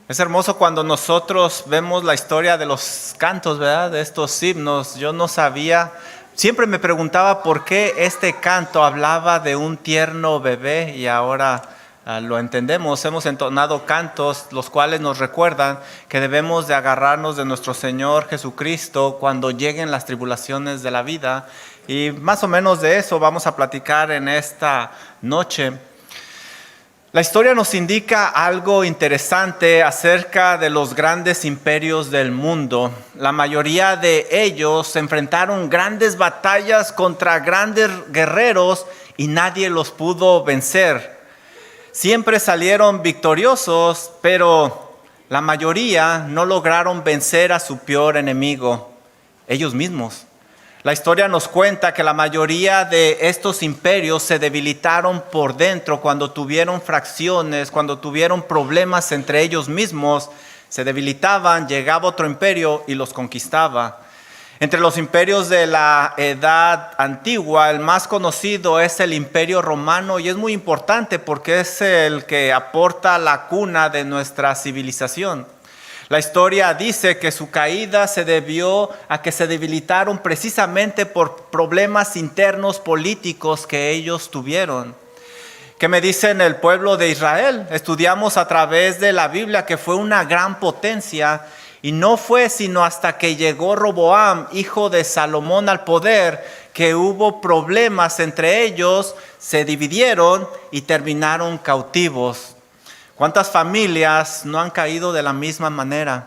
Es hermoso cuando nosotros vemos la historia de los cantos, ¿verdad? De estos himnos. Yo no sabía, siempre me preguntaba por qué este canto hablaba de un tierno bebé y ahora lo entendemos. Hemos entonado cantos los cuales nos recuerdan que debemos de agarrarnos de nuestro Señor Jesucristo cuando lleguen las tribulaciones de la vida. Y más o menos de eso vamos a platicar en esta noche. La historia nos indica algo interesante acerca de los grandes imperios del mundo. La mayoría de ellos enfrentaron grandes batallas contra grandes guerreros y nadie los pudo vencer. Siempre salieron victoriosos, pero la mayoría no lograron vencer a su peor enemigo, ellos mismos. La historia nos cuenta que la mayoría de estos imperios se debilitaron por dentro cuando tuvieron fracciones, cuando tuvieron problemas entre ellos mismos, se debilitaban, llegaba otro imperio y los conquistaba. Entre los imperios de la Edad Antigua, el más conocido es el Imperio Romano y es muy importante porque es el que aporta la cuna de nuestra civilización. La historia dice que su caída se debió a que se debilitaron precisamente por problemas internos políticos que ellos tuvieron. ¿Qué me dicen el pueblo de Israel? Estudiamos a través de la Biblia que fue una gran potencia y no fue sino hasta que llegó Roboam, hijo de Salomón, al poder, que hubo problemas entre ellos, se dividieron y terminaron cautivos. ¿Cuántas familias no han caído de la misma manera?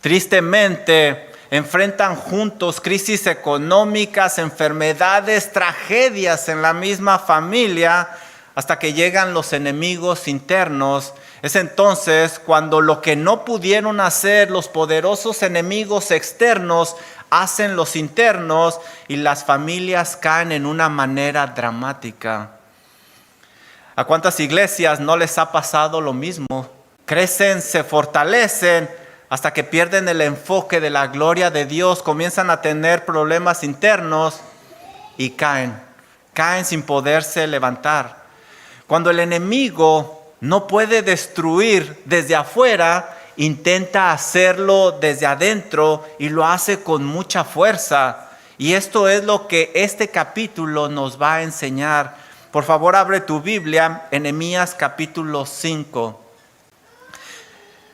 Tristemente, enfrentan juntos crisis económicas, enfermedades, tragedias en la misma familia, hasta que llegan los enemigos internos. Es entonces cuando lo que no pudieron hacer los poderosos enemigos externos, hacen los internos y las familias caen en una manera dramática. ¿A cuántas iglesias no les ha pasado lo mismo? Crecen, se fortalecen, hasta que pierden el enfoque de la gloria de Dios, comienzan a tener problemas internos y caen sin poderse levantar. Cuando el enemigo no puede destruir desde afuera, intenta hacerlo desde adentro y lo hace con mucha fuerza. Y esto es lo que este capítulo nos va a enseñar. Por favor, abre tu Biblia en Nehemías capítulo 5.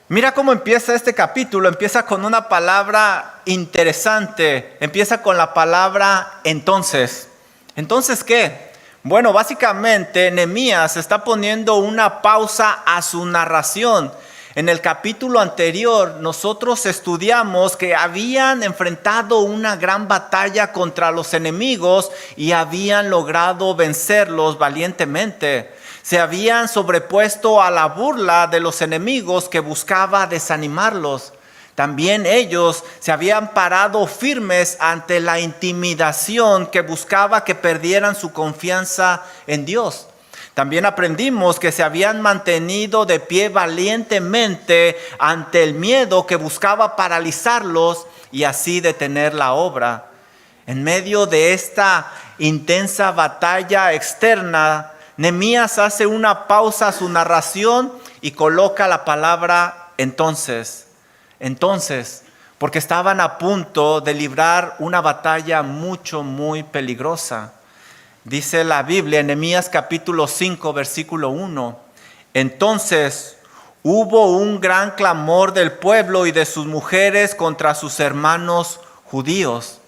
Mira cómo empieza este capítulo. Empieza con una palabra interesante. Empieza con la palabra entonces. ¿Entonces qué? Bueno, básicamente Nehemías está poniendo una pausa a su narración. En el capítulo anterior nosotros estudiamos que habían enfrentado una gran batalla contra los enemigos y habían logrado vencerlos valientemente. Se habían sobrepuesto a la burla de los enemigos que buscaba desanimarlos. También ellos se habían parado firmes ante la intimidación que buscaba que perdieran su confianza en Dios. También aprendimos que se habían mantenido de pie valientemente ante el miedo que buscaba paralizarlos y así detener la obra. En medio de esta intensa batalla externa, Nehemías hace una pausa a su narración y coloca la palabra entonces. Entonces, porque estaban a punto de librar una batalla muy peligrosa. Dice la Biblia en Nehemías capítulo 5, versículo 1. Entonces hubo un gran clamor del pueblo y de sus mujeres contra sus hermanos judíos.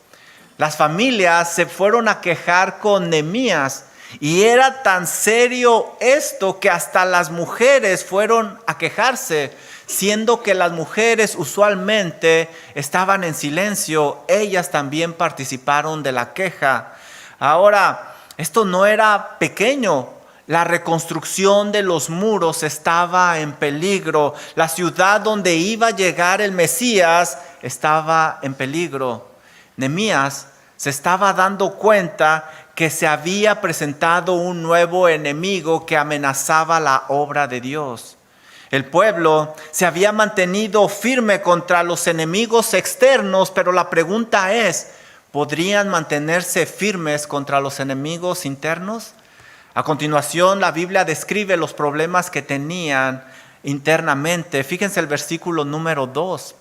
Las familias se fueron a quejar con Nehemías y era tan serio esto que hasta las mujeres fueron a quejarse, siendo que las mujeres usualmente estaban en silencio. Ellas también participaron de la queja. Ahora, esto no era pequeño. La reconstrucción de los muros estaba en peligro. La ciudad donde iba a llegar el Mesías estaba en peligro. Nehemías se estaba dando cuenta que se había presentado un nuevo enemigo que amenazaba la obra de Dios. El pueblo se había mantenido firme contra los enemigos externos, pero la pregunta es, ¿podrían mantenerse firmes contra los enemigos internos? A continuación, la Biblia describe los problemas que tenían internamente. Fíjense el versículo número 2.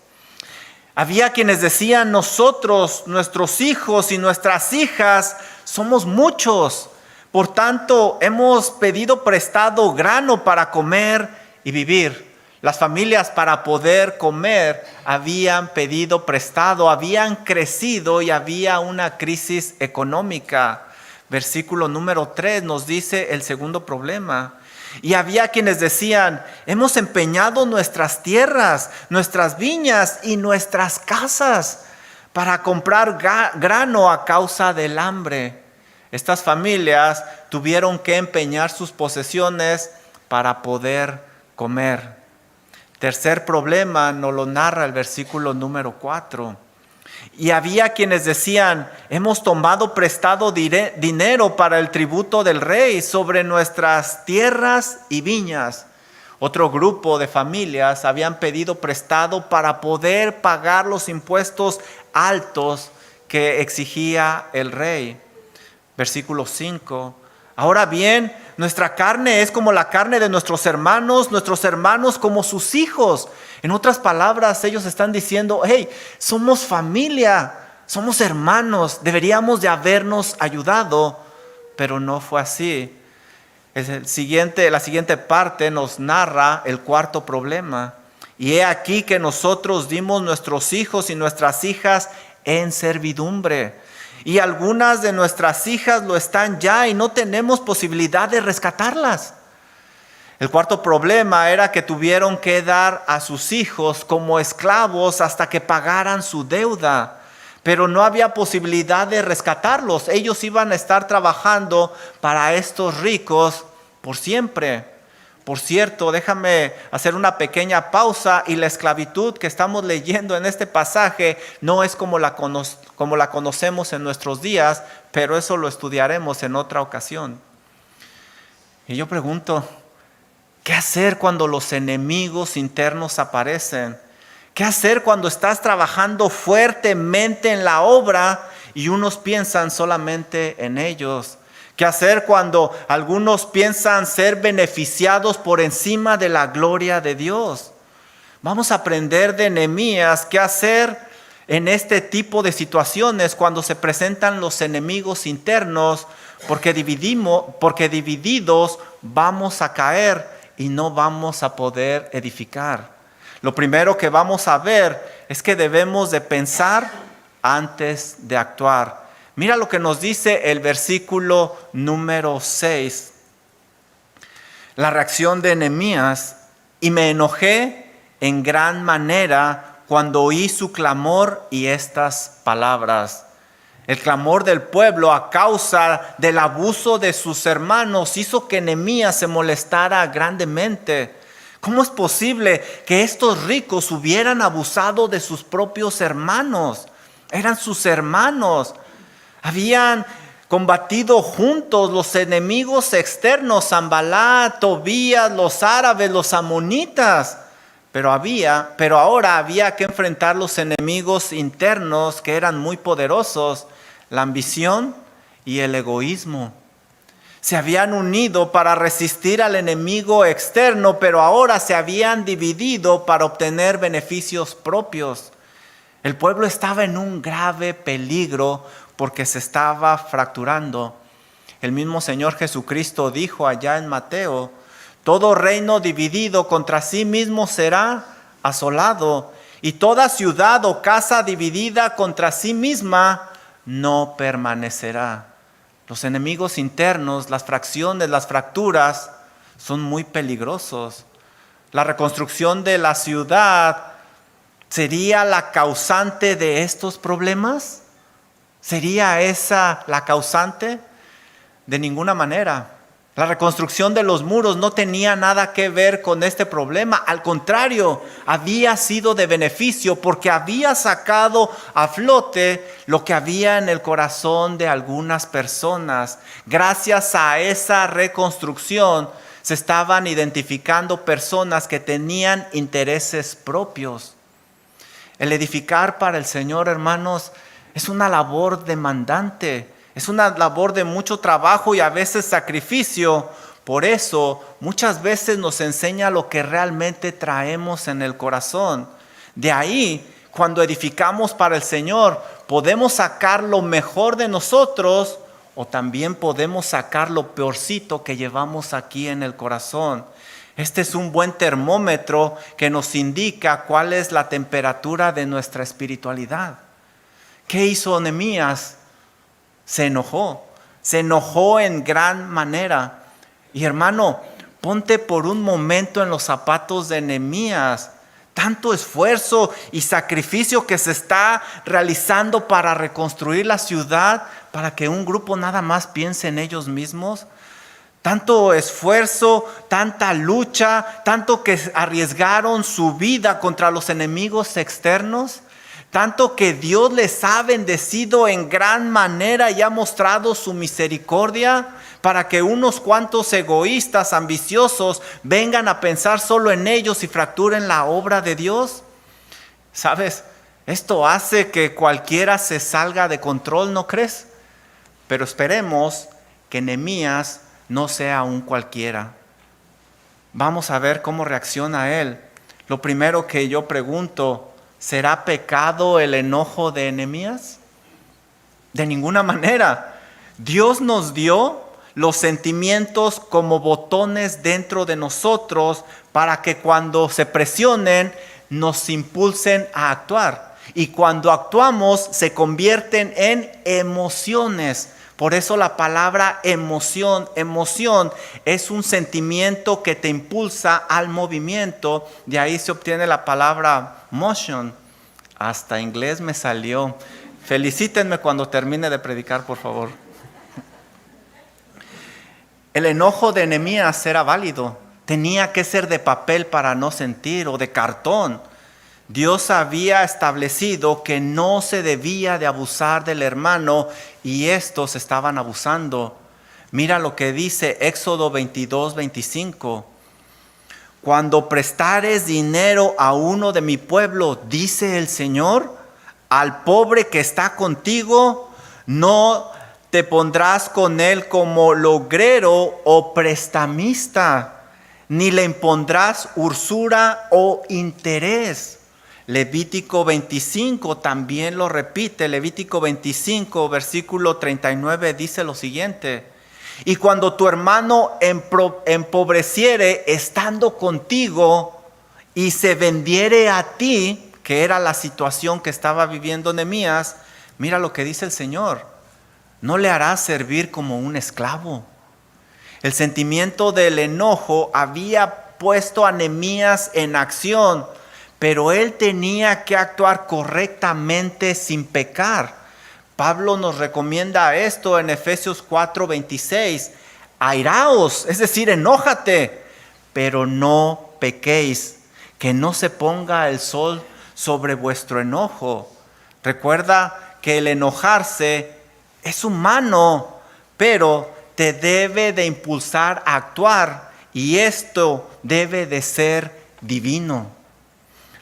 Había quienes decían: nosotros, nuestros hijos y nuestras hijas, somos muchos. Por tanto, hemos pedido prestado grano para comer y vivir. Las familias, para poder comer, habían pedido prestado, habían crecido y había una crisis económica. Versículo número 3 nos dice el segundo problema. Y había quienes decían: hemos empeñado nuestras tierras, nuestras viñas y nuestras casas para comprar grano a causa del hambre. Estas familias tuvieron que empeñar sus posesiones para poder comer. Tercer problema nos lo narra el versículo número 4. Y había quienes decían: hemos tomado prestado dinero para el tributo del rey sobre nuestras tierras y viñas. Otro grupo de familias habían pedido prestado para poder pagar los impuestos altos que exigía el rey. Versículo 5. Ahora bien, nuestra carne es como la carne de nuestros hermanos como sus hijos. En otras palabras, ellos están diciendo: hey, somos familia, somos hermanos, deberíamos de habernos ayudado, pero no fue así. La siguiente parte nos narra el cuarto problema. Y he aquí que nosotros dimos nuestros hijos y nuestras hijas en servidumbre. Y algunas de nuestras hijas lo están ya y no tenemos posibilidad de rescatarlas. El cuarto problema era que tuvieron que dar a sus hijos como esclavos hasta que pagaran su deuda. Pero no había posibilidad de rescatarlos. Ellos iban a estar trabajando para estos ricos por siempre. Por cierto, déjame hacer una pequeña pausa, y la esclavitud que estamos leyendo en este pasaje no es como la conocemos en nuestros días, pero eso lo estudiaremos en otra ocasión. Y yo pregunto, ¿qué hacer cuando los enemigos internos aparecen? ¿Qué hacer cuando estás trabajando fuertemente en la obra y unos piensan solamente en ellos? ¿Qué hacer cuando algunos piensan ser beneficiados por encima de la gloria de Dios? Vamos a aprender de Nehemías qué hacer en este tipo de situaciones cuando se presentan los enemigos internos, porque divididos vamos a caer y no vamos a poder edificar. Lo primero que vamos a ver es que debemos de pensar antes de actuar. Mira lo que nos dice el versículo número 6. La reacción de Nehemías: y me enojé en gran manera cuando oí su clamor y estas palabras. El clamor del pueblo a causa del abuso de sus hermanos hizo que Nehemías se molestara grandemente. ¿Cómo es posible que estos ricos hubieran abusado de sus propios hermanos? Eran sus hermanos. Habían combatido juntos los enemigos externos: Sanbalat, Tobías, los árabes, los amonitas. Pero ahora había que enfrentar los enemigos internos que eran muy poderosos: la ambición y el egoísmo. Se habían unido para resistir al enemigo externo, pero ahora se habían dividido para obtener beneficios propios. El pueblo estaba en un grave peligro porque se estaba fracturando. El mismo Señor Jesucristo dijo allá en Mateo: todo reino dividido contra sí mismo será asolado, y toda ciudad o casa dividida contra sí misma no permanecerá. Los enemigos internos, las fracciones, las fracturas son muy peligrosos. La reconstrucción de la ciudad ¿sería la causante de estos problemas? ¿Sería esa la causante? De ninguna manera. La reconstrucción de los muros no tenía nada que ver con este problema. Al contrario, había sido de beneficio porque había sacado a flote lo que había en el corazón de algunas personas. Gracias a esa reconstrucción se estaban identificando personas que tenían intereses propios. El edificar para el Señor, hermanos, es una labor demandante, es una labor de mucho trabajo y a veces sacrificio, Por eso muchas veces nos enseña lo que realmente traemos en el corazón. De ahí, cuando edificamos para el Señor, podemos sacar lo mejor de nosotros o también podemos sacar lo peorcito que llevamos aquí en el corazón. Este es un buen termómetro que nos indica cuál es la temperatura de nuestra espiritualidad. ¿Qué hizo Nehemías? Se enojó en gran manera. Y hermano, ponte por un momento en los zapatos de Nehemías. Tanto esfuerzo y sacrificio que se está realizando para reconstruir la ciudad, para que un grupo nada más piense en ellos mismos. Tanto esfuerzo, tanta lucha, tanto que arriesgaron su vida contra los enemigos externos. Tanto que Dios les ha bendecido en gran manera y ha mostrado su misericordia para que unos cuantos egoístas, ambiciosos, vengan a pensar solo en ellos y fracturen la obra de Dios. ¿Sabes? Esto hace que cualquiera se salga de control, ¿no crees? Pero esperemos que Nehemías no sea un cualquiera. Vamos a ver cómo reacciona él. Lo primero que yo pregunto, ¿será pecado el enojo de Nehemías? De ninguna manera. Dios nos dio los sentimientos como botones dentro de nosotros para que cuando se presionen nos impulsen a actuar. Y cuando actuamos se convierten en emociones. Por eso la palabra emoción es un sentimiento que te impulsa al movimiento. De ahí se obtiene la palabra motion. Hasta inglés me salió. Felicítenme cuando termine de predicar, por favor. El enojo de Nehemías era válido. Tenía que ser de papel para no sentir o de cartón. Dios había establecido que no se debía de abusar del hermano y estos estaban abusando. Mira lo que dice Éxodo 22:25. Cuando prestares dinero a uno de mi pueblo, dice el Señor, al pobre que está contigo, no te pondrás con él como logrero o prestamista, ni le impondrás usura o interés. Levítico 25 también lo repite. Levítico 25, versículo 39 dice lo siguiente: y cuando tu hermano empobreciere estando contigo y se vendiere a ti, que era la situación que estaba viviendo Nehemías, mira lo que dice el Señor: no le harás servir como un esclavo. El sentimiento del enojo había puesto a Nehemías en acción, pero él tenía que actuar correctamente sin pecar. Pablo nos recomienda esto en Efesios 4:26. Airaos, es decir, enójate, pero no pequéis, que no se ponga el sol sobre vuestro enojo. Recuerda que el enojarse es humano, pero te debe de impulsar a actuar y esto debe de ser divino.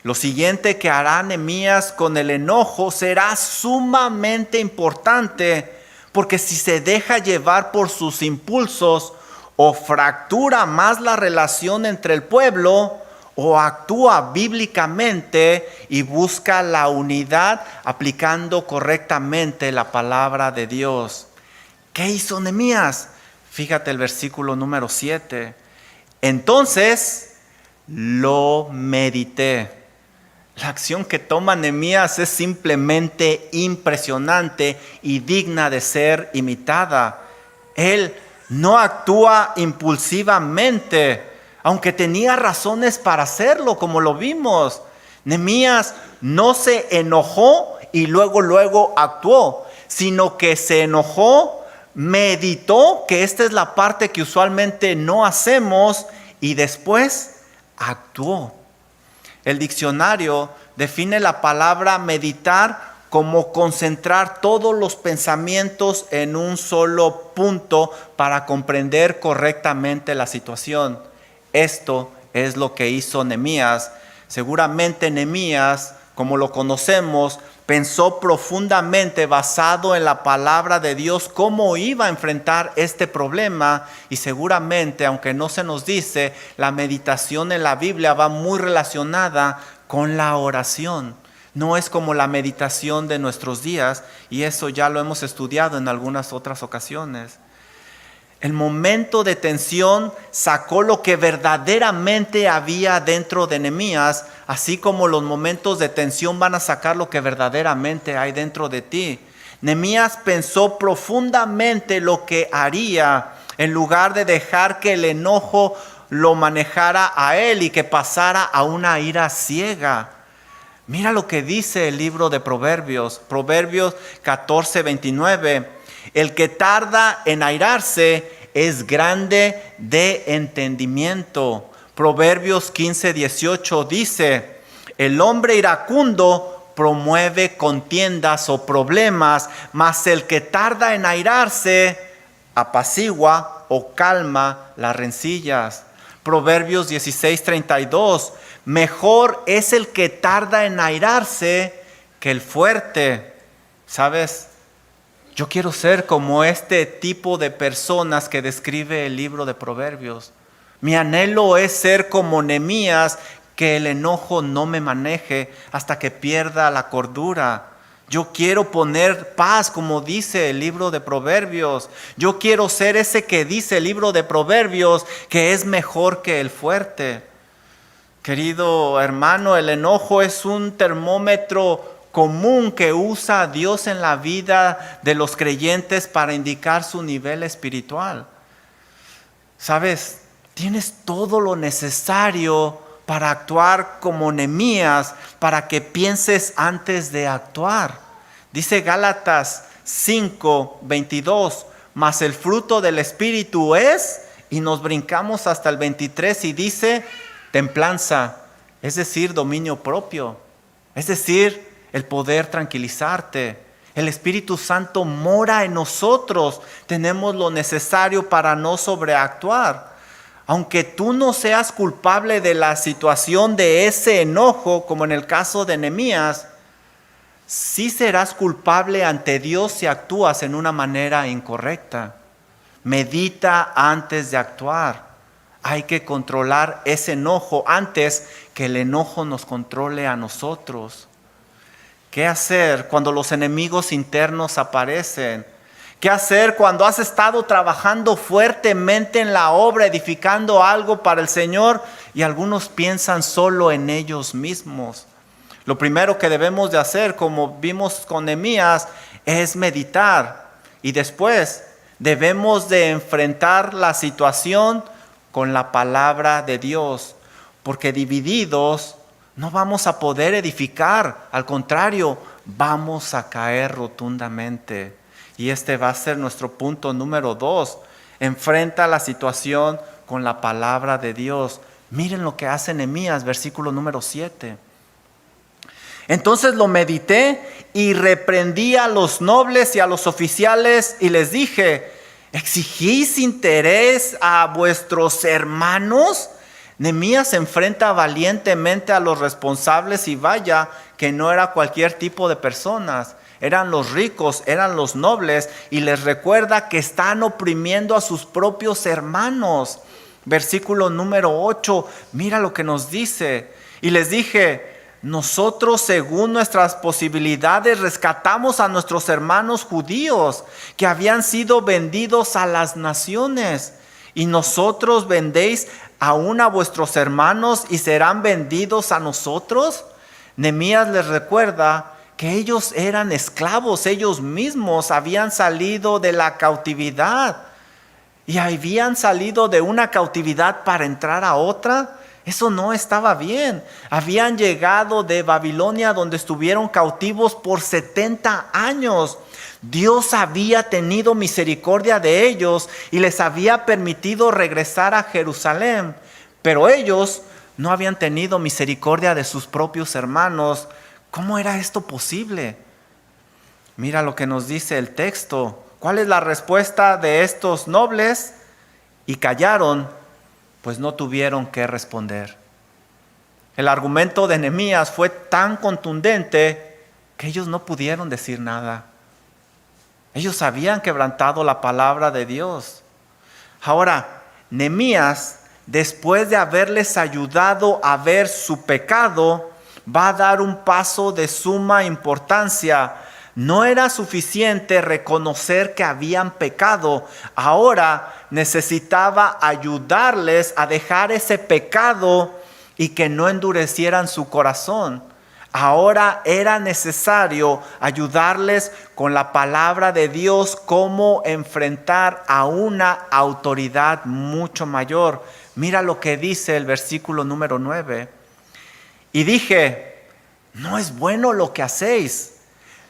Lo siguiente que hará Nehemías con el enojo será sumamente importante, porque si se deja llevar por sus impulsos, o fractura más la relación entre el pueblo, o actúa bíblicamente y busca la unidad aplicando correctamente la palabra de Dios. ¿Qué hizo Nehemías? Fíjate el versículo número 7. Entonces lo medité. La acción que toma Nehemías es simplemente impresionante y digna de ser imitada. Él no actúa impulsivamente, aunque tenía razones para hacerlo, como lo vimos. Nehemías no se enojó y luego actuó, sino que se enojó, meditó, que esta es la parte que usualmente no hacemos, y después actuó. El diccionario define la palabra meditar como concentrar todos los pensamientos en un solo punto para comprender correctamente la situación. Esto es lo que hizo Nehemías. Seguramente Nehemías como lo conocemos, pensó profundamente, basado en la palabra de Dios, cómo iba a enfrentar este problema. Y seguramente, aunque no se nos dice, la meditación en la Biblia va muy relacionada con la oración. No es como la meditación de nuestros días, y eso ya lo hemos estudiado en algunas otras ocasiones. El momento de tensión sacó lo que verdaderamente había dentro de Nehemías, así como los momentos de tensión van a sacar lo que verdaderamente hay dentro de ti. Nehemías pensó profundamente lo que haría en lugar de dejar que el enojo lo manejara a él y que pasara a una ira ciega. Mira lo que dice el libro de Proverbios, Proverbios 14:29. El que tarda en airarse es grande de entendimiento. Proverbios 15:18 dice: el hombre iracundo promueve contiendas o problemas, mas el que tarda en airarse apacigua o calma las rencillas. Proverbios 16:32. Mejor es el que tarda en airarse que el fuerte. ¿Sabes? Yo quiero ser como este tipo de personas que describe el libro de Proverbios. Mi anhelo es ser como Nehemías, que el enojo no me maneje hasta que pierda la cordura. Yo quiero poner paz, como dice el libro de Proverbios. Yo quiero ser ese que dice el libro de Proverbios, que es mejor que el fuerte. Querido hermano, el enojo es un termómetro común que usa Dios en la vida de los creyentes para indicar su nivel espiritual. ¿Sabes? Tienes todo lo necesario para actuar como Nehemías, para que pienses antes de actuar. Dice Gálatas 5:22, mas el fruto del Espíritu es, y nos brincamos hasta el 23 y dice, templanza, es decir, dominio propio, es decir, el poder tranquilizarte. El Espíritu Santo mora en nosotros. Tenemos lo necesario para no sobreactuar. Aunque tú no seas culpable de la situación de ese enojo, como en el caso de Nehemías, sí serás culpable ante Dios si actúas en una manera incorrecta. Medita antes de actuar. Hay que controlar ese enojo antes que el enojo nos controle a nosotros. ¿Qué hacer cuando los enemigos internos aparecen? ¿Qué hacer cuando has estado trabajando fuertemente en la obra, edificando algo para el Señor y algunos piensan solo en ellos mismos? Lo primero que debemos de hacer, como vimos con Nehemías, es meditar. Y después debemos de enfrentar la situación con la palabra de Dios. Porque divididos no vamos a poder edificar. Al contrario, vamos a caer rotundamente. Y este va a ser nuestro punto número 2. Enfrenta la situación con la palabra de Dios. Miren lo que hace Nehemías, versículo número 7. Entonces lo medité y reprendí a los nobles y a los oficiales y les dije, ¿exigís interés a vuestros hermanos? Nehemías enfrenta valientemente a los responsables y vaya que no era cualquier tipo de personas. Eran los ricos, eran los nobles y les recuerda que están oprimiendo a sus propios hermanos. Versículo número 8, mira lo que nos dice. Y les dije, nosotros según nuestras posibilidades rescatamos a nuestros hermanos judíos que habían sido vendidos a las naciones. Y nosotros vendéis aún a vuestros hermanos y serán vendidos a nosotros. Nehemías les recuerda que ellos eran esclavos, ellos mismos habían salido de la cautividad y habían salido de una cautividad para entrar a otra. Eso no estaba bien. Habían llegado de Babilonia donde estuvieron cautivos por 70 años. Dios había tenido misericordia de ellos y les había permitido regresar a Jerusalén. Pero ellos no habían tenido misericordia de sus propios hermanos. ¿Cómo era esto posible? Mira lo que nos dice el texto. ¿Cuál es la respuesta de estos nobles? Y callaron, pues no tuvieron que responder. El argumento de Nehemías fue tan contundente que ellos no pudieron decir nada. Ellos habían quebrantado la palabra de Dios. Ahora, Nehemías, después de haberles ayudado a ver su pecado, va a dar un paso de suma importancia. No era suficiente reconocer que habían pecado. Ahora necesitaba ayudarles a dejar ese pecado y que no endurecieran su corazón. Ahora era necesario ayudarles con la palabra de Dios, cómo enfrentar a una autoridad mucho mayor. Mira lo que dice el versículo número 9. Y dije, no es bueno lo que hacéis.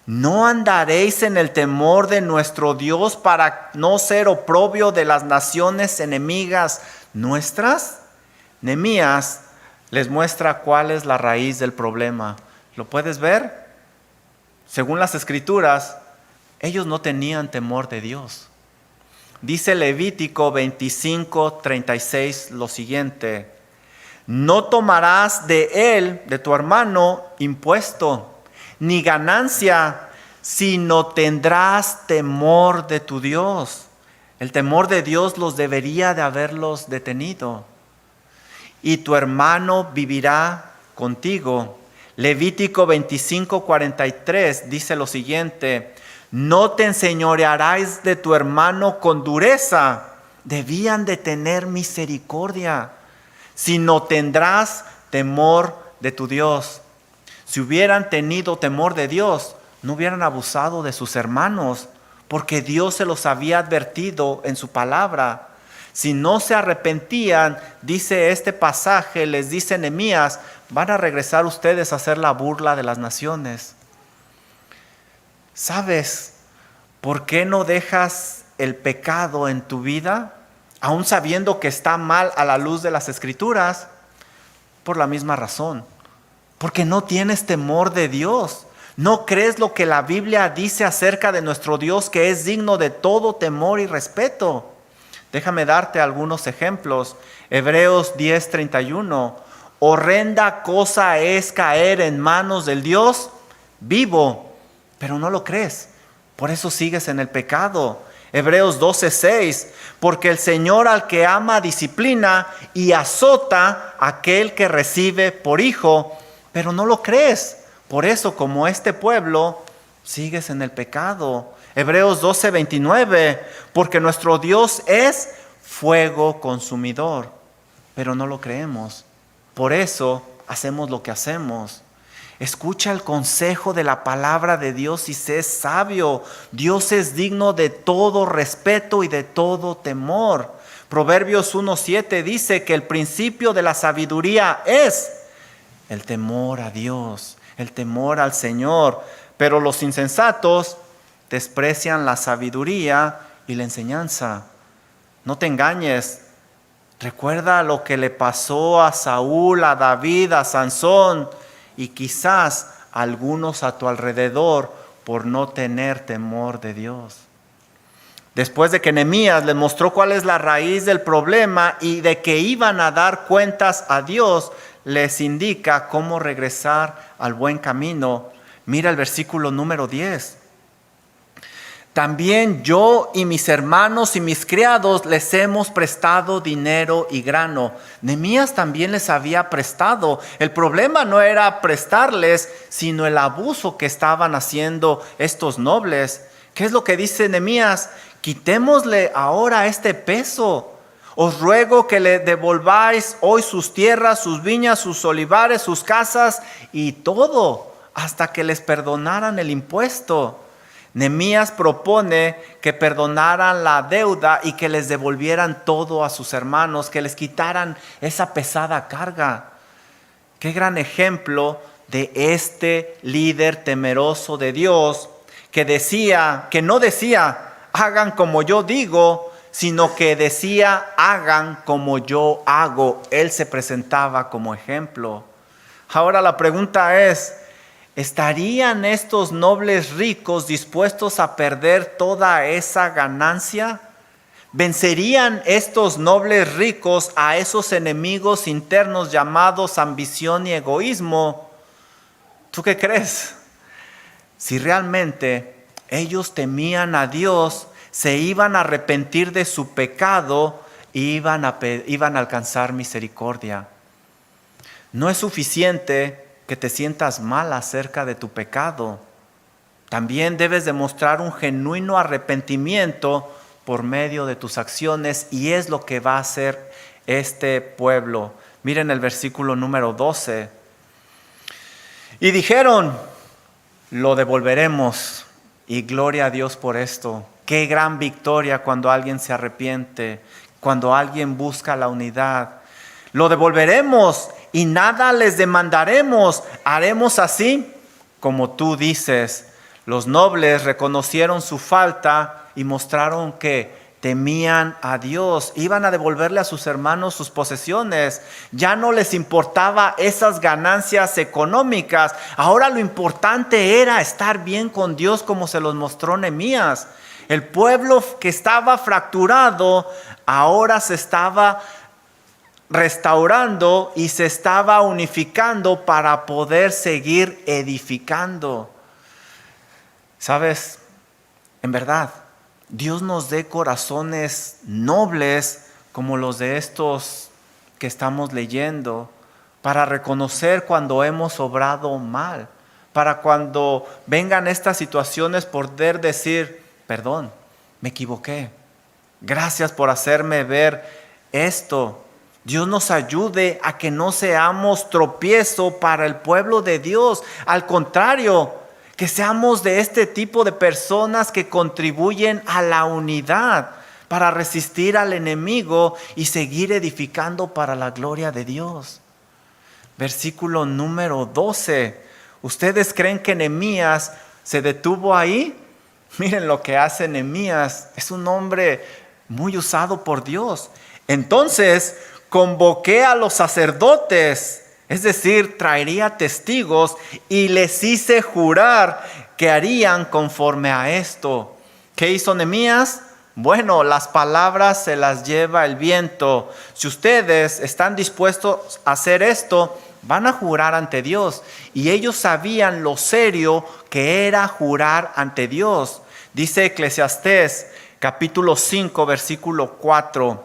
¿No andaréis en el temor de nuestro Dios para no ser oprobio de las naciones enemigas nuestras? Nehemías les muestra cuál es la raíz del problema. ¿Lo puedes ver? Según las Escrituras, ellos no tenían temor de Dios. Dice Levítico 25:36 lo siguiente: no tomarás de él, de tu hermano, impuesto, ni ganancia, sino tendrás temor de tu Dios. El temor de Dios los debería de haberlos detenido. Y tu hermano vivirá contigo. Levítico 25:43 dice lo siguiente: no te enseñorearás de tu hermano con dureza. Debían de tener misericordia, sino tendrás temor de tu Dios. Si hubieran tenido temor de Dios, no hubieran abusado de sus hermanos, porque Dios se los había advertido en su palabra. Si no se arrepentían, dice este pasaje, les dice Nehemías, van a regresar ustedes a hacer la burla de las naciones. ¿Sabes por qué no dejas el pecado en tu vida, aún sabiendo que está mal a la luz de las Escrituras? Por la misma razón, porque no tienes temor de Dios. ¿No crees lo que la Biblia dice acerca de nuestro Dios, que es digno de todo temor y respeto? Déjame darte algunos ejemplos. Hebreos 10:31. Horrenda cosa es caer en manos del Dios vivo, pero no lo crees. Por eso sigues en el pecado. Hebreos 12:6. Porque el Señor al que ama disciplina y azota a aquel que recibe por hijo, pero no lo crees. Por eso, como este pueblo, sigues en el pecado. Hebreos 12:29, porque nuestro Dios es fuego consumidor, pero no lo creemos. Por eso hacemos lo que hacemos. Escucha el consejo de la palabra de Dios y sé sabio. Dios es digno de todo respeto y de todo temor. Proverbios 1:7 dice que el principio de la sabiduría es el temor a Dios, el temor al Señor. Pero los insensatos desprecian la sabiduría y la enseñanza. No te engañes. Recuerda lo que le pasó a Saúl, a David, a Sansón y quizás a algunos a tu alrededor por no tener temor de Dios. Después de que Nehemías les mostró cuál es la raíz del problema y de que iban a dar cuentas a Dios, les indica cómo regresar al buen camino. Mira el versículo número 10. También yo y mis hermanos y mis criados les hemos prestado dinero y grano. Nehemías también les había prestado. El problema no era prestarles, sino el abuso que estaban haciendo estos nobles. ¿Qué es lo que dice Nehemías? Quitémosle ahora este peso. Os ruego que le devolváis hoy sus tierras, sus viñas, sus olivares, sus casas y todo, hasta que les perdonaran el impuesto. Nehemías propone que perdonaran la deuda y que les devolvieran todo a sus hermanos, que les quitaran esa pesada carga. Qué gran ejemplo de este líder temeroso de Dios, que no decía, hagan como yo digo, sino que decía, hagan como yo hago. Él se presentaba como ejemplo. Ahora la pregunta es, ¿estarían estos nobles ricos dispuestos a perder toda esa ganancia? ¿Vencerían estos nobles ricos a esos enemigos internos llamados ambición y egoísmo? ¿Tú qué crees? Si realmente ellos temían a Dios, se iban a arrepentir de su pecado y iban a alcanzar misericordia. No es suficiente que te sientas mal acerca de tu pecado. También debes demostrar un genuino arrepentimiento por medio de tus acciones, y es lo que va a hacer este pueblo. Miren el versículo número 12. Y dijeron: lo devolveremos, y gloria a Dios por esto. Qué gran victoria cuando alguien se arrepiente, cuando alguien busca la unidad. Lo devolveremos y nada les demandaremos. Haremos así como tú dices. Los nobles reconocieron su falta y mostraron que temían a Dios. Iban a devolverle a sus hermanos sus posesiones. Ya no les importaba esas ganancias económicas. Ahora lo importante era estar bien con Dios, como se los mostró Nehemías. El pueblo que estaba fracturado ahora se estaba restaurando y se estaba unificando para poder seguir edificando. ¿Sabes? En verdad, Dios nos dé corazones nobles como los de estos que estamos leyendo, para reconocer cuando hemos obrado mal, para cuando vengan estas situaciones poder decir: perdón, me equivoqué, gracias por hacerme ver esto. Dios nos ayude a que no seamos tropiezo para el pueblo de Dios. Al contrario, que seamos de este tipo de personas que contribuyen a la unidad para resistir al enemigo y seguir edificando para la gloria de Dios. Versículo número 12. ¿Ustedes creen que Nehemías se detuvo ahí? Miren lo que hace Nehemías. Es un hombre muy usado por Dios. Entonces convoqué a los sacerdotes, es decir, traería testigos, y les hice jurar que harían conforme a esto. ¿Qué hizo Nehemías? Bueno, las palabras se las lleva el viento. Si ustedes están dispuestos a hacer esto, van a jurar ante Dios. Y ellos sabían lo serio que era jurar ante Dios. Dice Eclesiastés capítulo 5 versículo 4.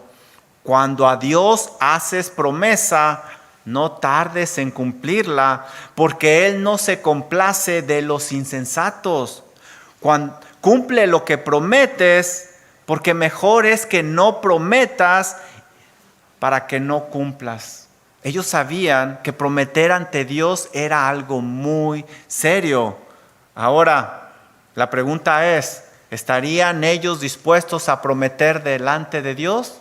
Cuando a Dios haces promesa, no tardes en cumplirla, porque Él no se complace de los insensatos. Cumple lo que prometes, porque mejor es que no prometas para que no cumplas. Ellos sabían que prometer ante Dios era algo muy serio. Ahora, la pregunta es: ¿estarían ellos dispuestos a prometer delante de Dios?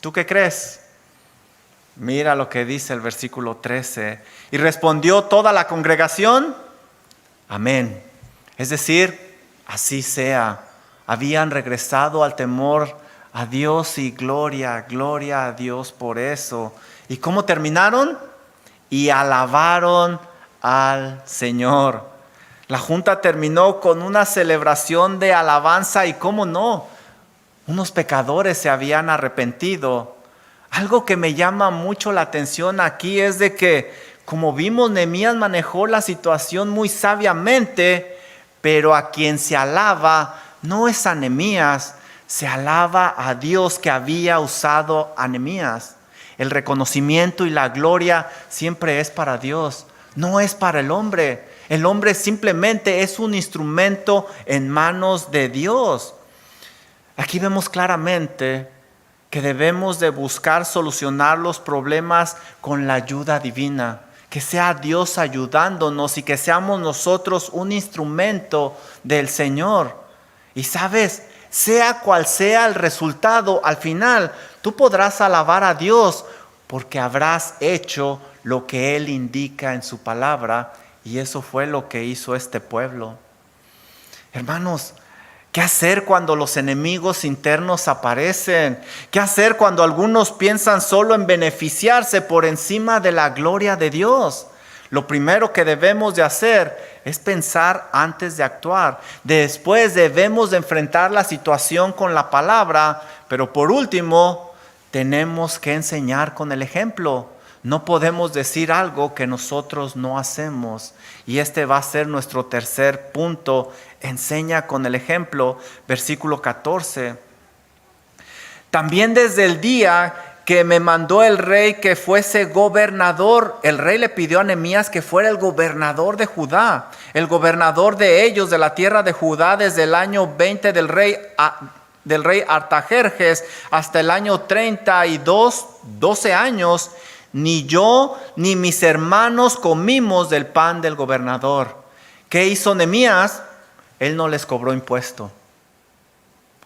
¿Tú qué crees? Mira lo que dice el versículo 13. Y respondió toda la congregación: amén. Es decir, así sea. Habían regresado al temor a Dios y gloria a Dios por eso. ¿Y cómo terminaron? Y alabaron al Señor. La junta terminó con una celebración de alabanza, y cómo no, unos pecadores se habían arrepentido. Algo que me llama mucho la atención aquí es de que, como vimos, Nehemías manejó la situación muy sabiamente, pero a quien se alaba no es a Nehemías, se alaba a Dios que había usado a Nehemías. El reconocimiento y la gloria siempre es para Dios, no es para el hombre. El hombre simplemente es un instrumento en manos de Dios. Aquí vemos claramente que debemos de buscar solucionar los problemas con la ayuda divina, que sea Dios ayudándonos y que seamos nosotros un instrumento del Señor. Y sabes, sea cual sea el resultado, al final tú podrás alabar a Dios porque habrás hecho lo que Él indica en su palabra, y eso fue lo que hizo este pueblo. Hermanos, ¿qué hacer cuando los enemigos internos aparecen? ¿Qué hacer cuando algunos piensan solo en beneficiarse por encima de la gloria de Dios? Lo primero que debemos de hacer es pensar antes de actuar. Después debemos de enfrentar la situación con la palabra, pero por último, tenemos que enseñar con el ejemplo. No podemos decir algo que nosotros no hacemos. Y este va a ser nuestro tercer punto. Enseña con el ejemplo. Versículo 14. También desde el día que me mandó el rey que fuese gobernador, el rey le pidió a Nehemías que fuera el gobernador de Judá, el gobernador de ellos, de la tierra de Judá, desde el año 20 del rey Artajerjes hasta el año 32, 12 años. Ni yo ni mis hermanos comimos del pan del gobernador. ¿Qué hizo Nehemías? Él no les cobró impuesto.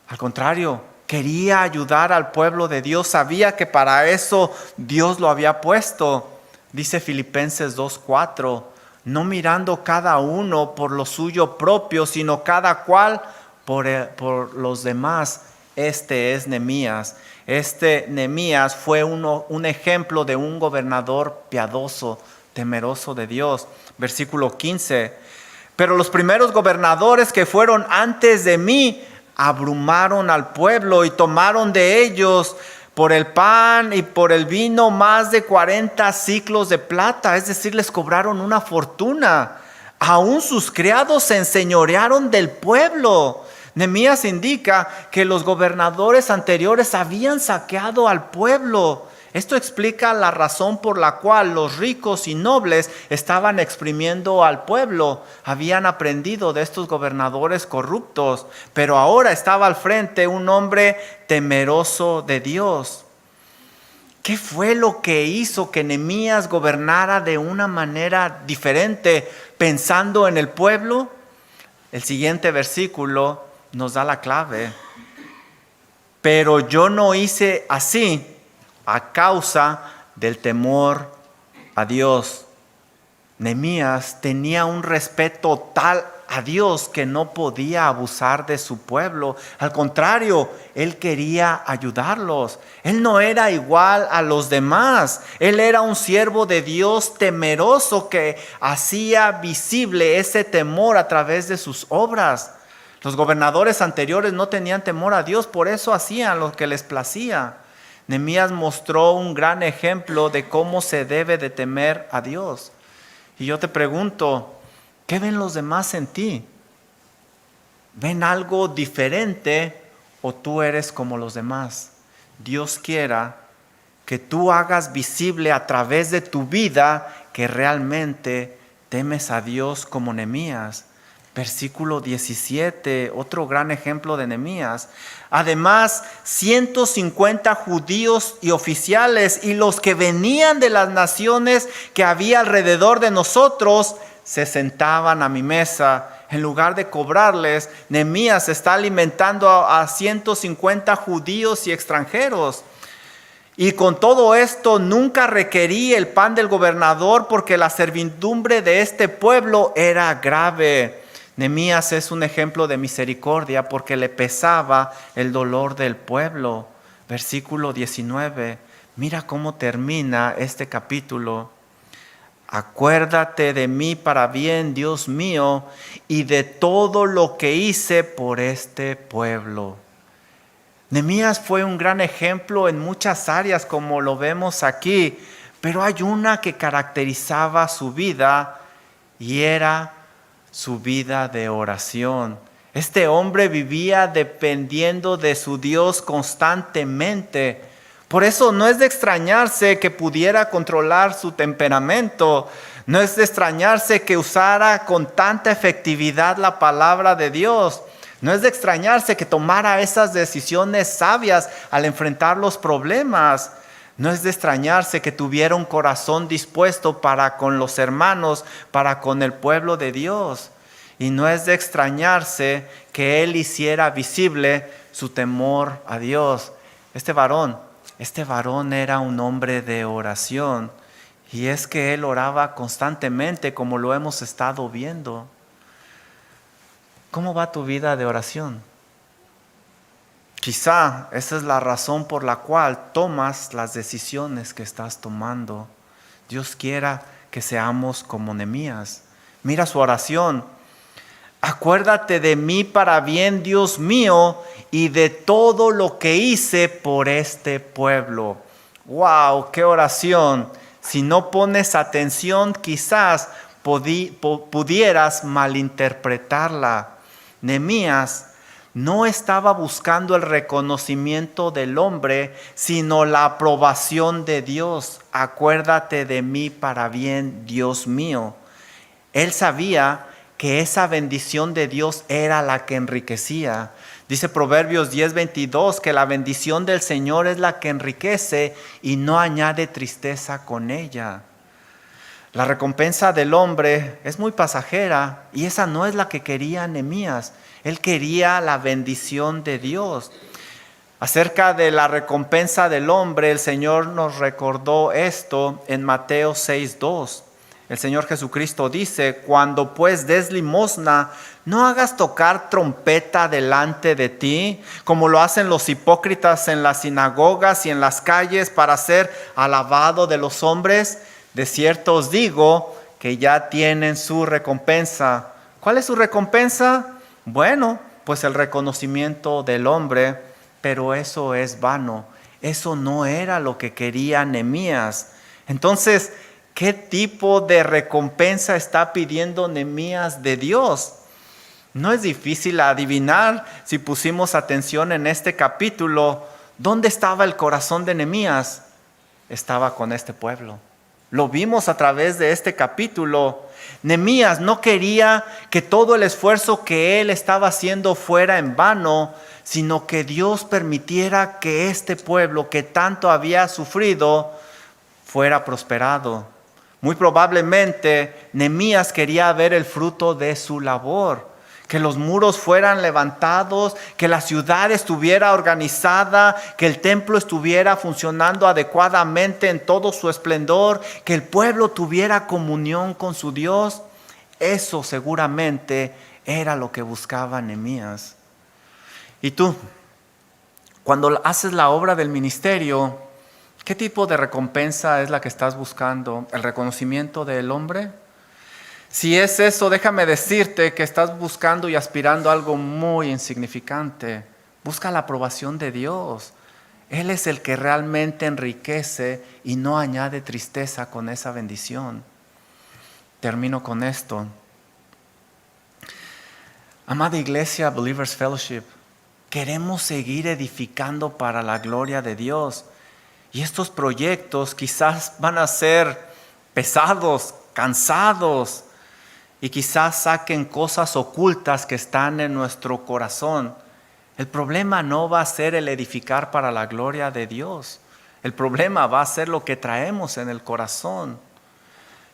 Al contrario, quería ayudar al pueblo de Dios. Sabía que para eso Dios lo había puesto. Dice Filipenses 2:4, no mirando cada uno por lo suyo propio, sino cada cual por los demás. Este es Nehemías. Este Nehemías fue un ejemplo de un gobernador piadoso, temeroso de Dios. Versículo 15. Pero los primeros gobernadores que fueron antes de mí abrumaron al pueblo y tomaron de ellos por el pan y por el vino más de 40 siclos de plata. Es decir, les cobraron una fortuna. Aún sus criados se enseñorearon del pueblo. Nehemías indica que los gobernadores anteriores habían saqueado al pueblo. Esto explica la razón por la cual los ricos y nobles estaban exprimiendo al pueblo. Habían aprendido de estos gobernadores corruptos, pero ahora estaba al frente un hombre temeroso de Dios. ¿Qué fue lo que hizo que Nehemías gobernara de una manera diferente, pensando en el pueblo? El siguiente versículo nos da la clave. Pero yo no hice así a causa del temor a Dios. Nehemías tenía un respeto tal a Dios que no podía abusar de su pueblo. Al contrario, él quería ayudarlos. Él no era igual a los demás. Él era un siervo de Dios temeroso que hacía visible ese temor a través de sus obras. Los gobernadores anteriores no tenían temor a Dios, por eso hacían lo que les placía. Nehemías mostró un gran ejemplo de cómo se debe de temer a Dios. Y yo te pregunto, ¿qué ven los demás en ti? ¿Ven algo diferente o tú eres como los demás? Dios quiera que tú hagas visible a través de tu vida que realmente temes a Dios como Nehemías. Versículo 17, otro gran ejemplo de Nehemías. Además, 150 judíos y oficiales y los que venían de las naciones que había alrededor de nosotros se sentaban a mi mesa. En lugar de cobrarles, Nehemías está alimentando a 150 judíos y extranjeros. Y con todo esto nunca requerí el pan del gobernador porque la servidumbre de este pueblo era grave. Nehemías es un ejemplo de misericordia porque le pesaba el dolor del pueblo. Versículo 19. Mira cómo termina este capítulo. Acuérdate de mí para bien, Dios mío, y de todo lo que hice por este pueblo. Nehemías fue un gran ejemplo en muchas áreas como lo vemos aquí, pero hay una que caracterizaba su vida y era su vida de oración. Este hombre vivía dependiendo de su Dios constantemente. Por eso no es de extrañarse que pudiera controlar su temperamento. No es de extrañarse que usara con tanta efectividad la palabra de Dios. No es de extrañarse que tomara esas decisiones sabias al enfrentar los problemas. No es de extrañarse que tuviera un corazón dispuesto para con los hermanos, para con el pueblo de Dios. Y no es de extrañarse que él hiciera visible su temor a Dios. Este varón era un hombre de oración. Y es que él oraba constantemente, como lo hemos estado viendo. ¿Cómo va tu vida de oración? Quizá esa es la razón por la cual tomas las decisiones que estás tomando. Dios quiera que seamos como Nehemías. Mira su oración. Acuérdate de mí para bien, Dios mío, y de todo lo que hice por este pueblo. ¡Wow! ¡Qué oración! Si no pones atención, quizás pudieras malinterpretarla. Nehemías no estaba buscando el reconocimiento del hombre, sino la aprobación de Dios. Acuérdate de mí para bien, Dios mío. Él sabía que esa bendición de Dios era la que enriquecía. Dice Proverbios 10:22 que la bendición del Señor es la que enriquece y no añade tristeza con ella. La recompensa del hombre es muy pasajera y esa no es la que quería Nehemías. Él quería la bendición de Dios. Acerca de la recompensa del hombre, el Señor nos recordó esto en Mateo 6:2. El Señor Jesucristo dice: cuando pues des limosna, no hagas tocar trompeta delante de ti, como lo hacen los hipócritas en las sinagogas y en las calles para ser alabado de los hombres. De cierto os digo que ya tienen su recompensa. ¿Cuál es su recompensa? Bueno, pues el reconocimiento del hombre, pero eso es vano. Eso no era lo que quería Nehemías. Entonces, ¿qué tipo de recompensa está pidiendo Nehemías de Dios? No es difícil adivinar si pusimos atención en este capítulo. ¿Dónde estaba el corazón de Nehemías? Estaba con este pueblo. Lo vimos a través de este capítulo. Nehemías no quería que todo el esfuerzo que él estaba haciendo fuera en vano, sino que Dios permitiera que este pueblo que tanto había sufrido fuera prosperado. Muy probablemente Nehemías quería ver el fruto de su labor, que los muros fueran levantados, que la ciudad estuviera organizada, que el templo estuviera funcionando adecuadamente en todo su esplendor, que el pueblo tuviera comunión con su Dios. Eso seguramente era lo que buscaba Nehemías. ¿Y tú? Cuando haces la obra del ministerio, ¿qué tipo de recompensa es la que estás buscando? ¿El reconocimiento del hombre? Si es eso, déjame decirte que estás buscando y aspirando a algo muy insignificante. Busca la aprobación de Dios. Él es el que realmente enriquece y no añade tristeza con esa bendición. Termino con esto. Amada iglesia, Believers Fellowship, queremos seguir edificando para la gloria de Dios. Y estos proyectos quizás van a ser pesados, cansados, y quizás saquen cosas ocultas que están en nuestro corazón. El problema no va a ser el edificar para la gloria de Dios. El problema va a ser lo que traemos en el corazón.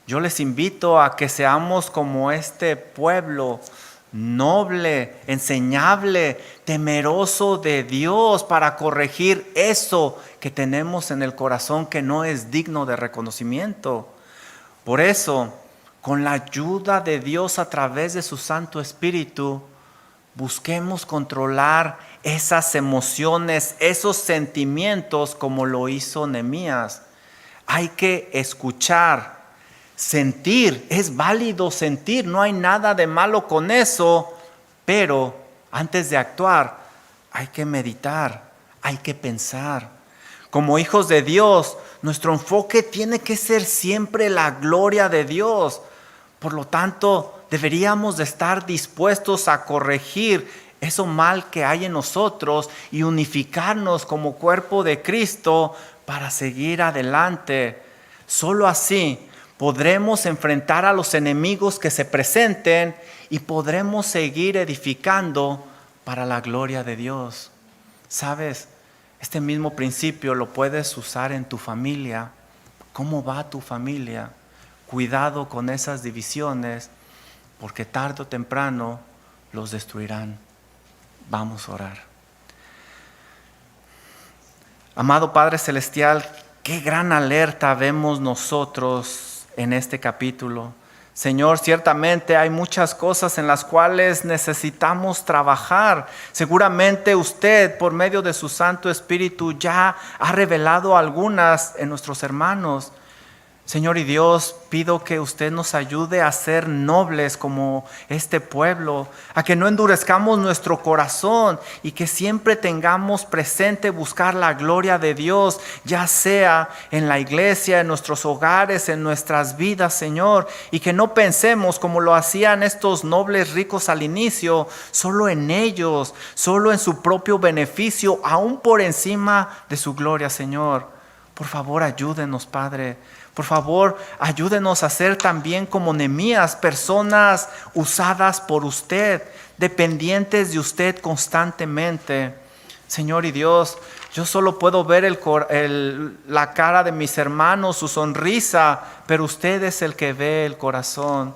Yo les invito a que seamos como este pueblo noble, enseñable, temeroso de Dios para corregir eso que tenemos en el corazón que no es digno de reconocimiento. Por eso, con la ayuda de Dios a través de su Santo Espíritu, busquemos controlar esas emociones, esos sentimientos como lo hizo Nehemías. Hay que escuchar, sentir, es válido sentir, no hay nada de malo con eso, pero antes de actuar hay que meditar, hay que pensar. Como hijos de Dios, nuestro enfoque tiene que ser siempre la gloria de Dios. Por lo tanto, deberíamos de estar dispuestos a corregir eso mal que hay en nosotros y unificarnos como cuerpo de Cristo para seguir adelante. Solo así podremos enfrentar a los enemigos que se presenten y podremos seguir edificando para la gloria de Dios. ¿Sabes? Este mismo principio lo puedes usar en tu familia. ¿Cómo va tu familia? Cuidado con esas divisiones, porque tarde o temprano los destruirán. Vamos a orar. Amado Padre Celestial, qué gran alerta vemos nosotros en este capítulo. Señor, ciertamente hay muchas cosas en las cuales necesitamos trabajar. Seguramente usted, por medio de su Santo Espíritu, ya ha revelado algunas en nuestros hermanos. Señor y Dios, pido que usted nos ayude a ser nobles como este pueblo, a que no endurezcamos nuestro corazón y que siempre tengamos presente buscar la gloria de Dios, ya sea en la iglesia, en nuestros hogares, en nuestras vidas, Señor, y que no pensemos como lo hacían estos nobles ricos al inicio, solo en ellos, solo en su propio beneficio, aún por encima de su gloria, Señor. Por favor, ayúdenos, Padre. Por favor, ayúdenos a ser también como Nehemías, personas usadas por usted, dependientes de usted constantemente. Señor y Dios, yo solo puedo ver la cara de mis hermanos, su sonrisa, pero usted es el que ve el corazón.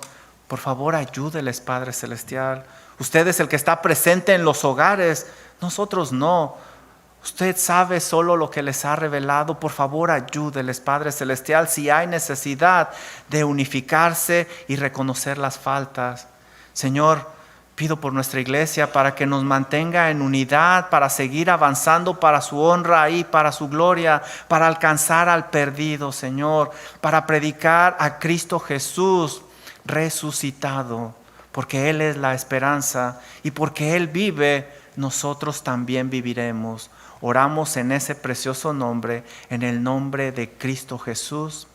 Por favor, ayúdeles, Padre Celestial. Usted es el que está presente en los hogares, nosotros no. Usted sabe solo lo que les ha revelado. Por favor, ayúdeles, Padre Celestial, si hay necesidad de unificarse y reconocer las faltas. Señor, pido por nuestra iglesia para que nos mantenga en unidad, para seguir avanzando para su honra y para su gloria, para alcanzar al perdido, Señor, para predicar a Cristo Jesús resucitado, porque Él es la esperanza y porque Él vive, nosotros también viviremos. Oramos en ese precioso nombre, en el nombre de Cristo Jesús.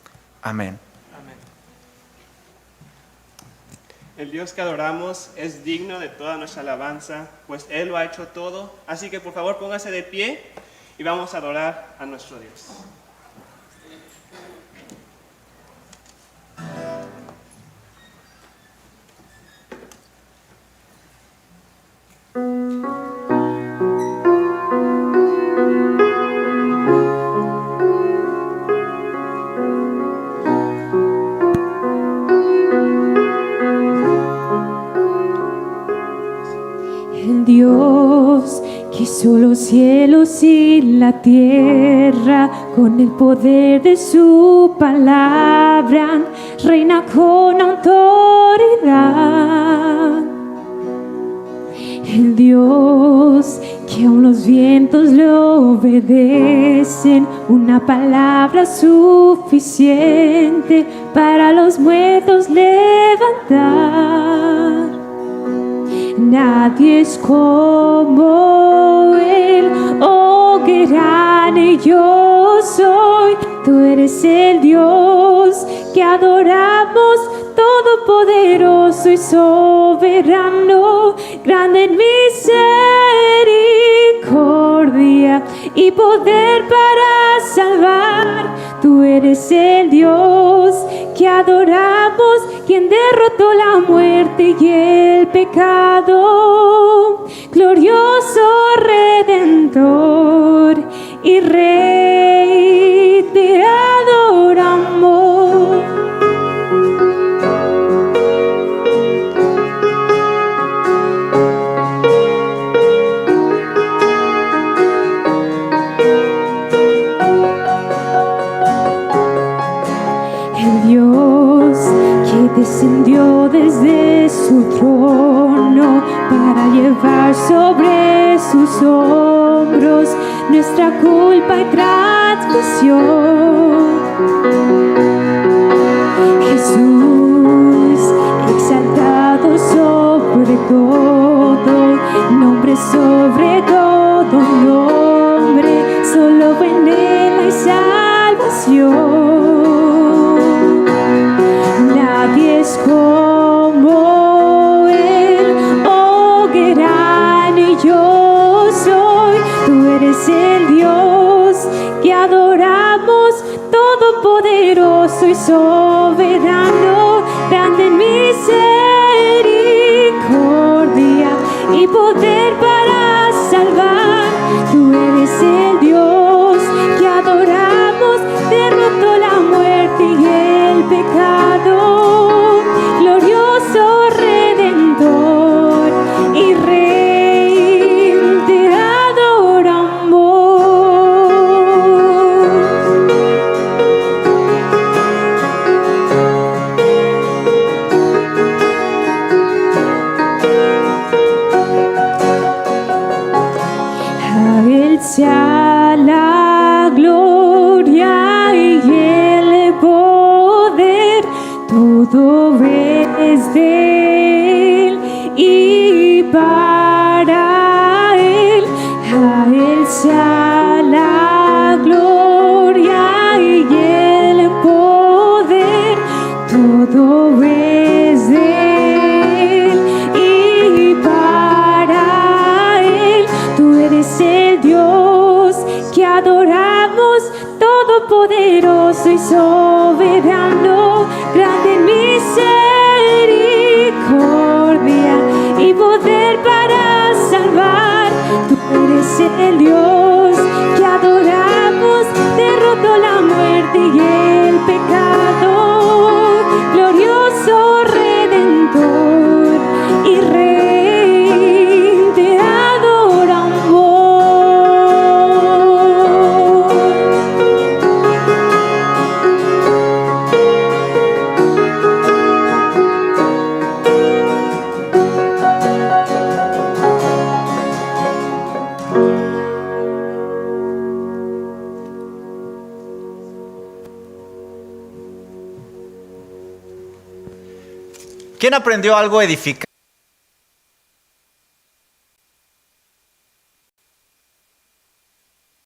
Amén. Amén. El Dios que adoramos es digno de toda nuestra alabanza, pues Él lo ha hecho todo. Así que por favor póngase de pie y vamos a adorar a nuestro Dios. El Dios que hizo los cielos y la tierra, con el poder de su palabra, reina con autoridad. El Dios que aun los vientos le obedecen, una palabra suficiente para los muertos levantar. Nadie es como Él, oh grande yo soy. Tú eres el Dios que adoramos, todopoderoso y soberano, grande en misericordia y poder para salvar. Tú eres el Dios que adoramos, quien derrotó la muerte y el pecado. Glorioso Redentor y Rey, te adoramos. El Dios que descendió desde su trono para llevar sobre sus hombros nuestra culpa y transgresión. Jesús, exaltado sobre todo, nombre sobre todo nombre, solo en Él hay salvación. Nadie es como Él, oh grande yo soy. Tú eres el Dios que adoramos, todopoderoso y soberano, grande en misericordia y poder para salvar. Tú eres el Dios que adoramos, derrotó la muerte y el pecado. Glorioso Redentor y Rey, te adoramos. para Él, a Él sea la gloria y el poder, todo es de Él y para Él. Tú eres el Dios que adoramos, todopoderoso y soberano, grande en misericordia y poder para salvar. Tú eres el Dios que adoramos, derrotó la muerte y el pecado, glorioso Redentor y Rey, te adoramos. ¿Quién aprendió algo edificante?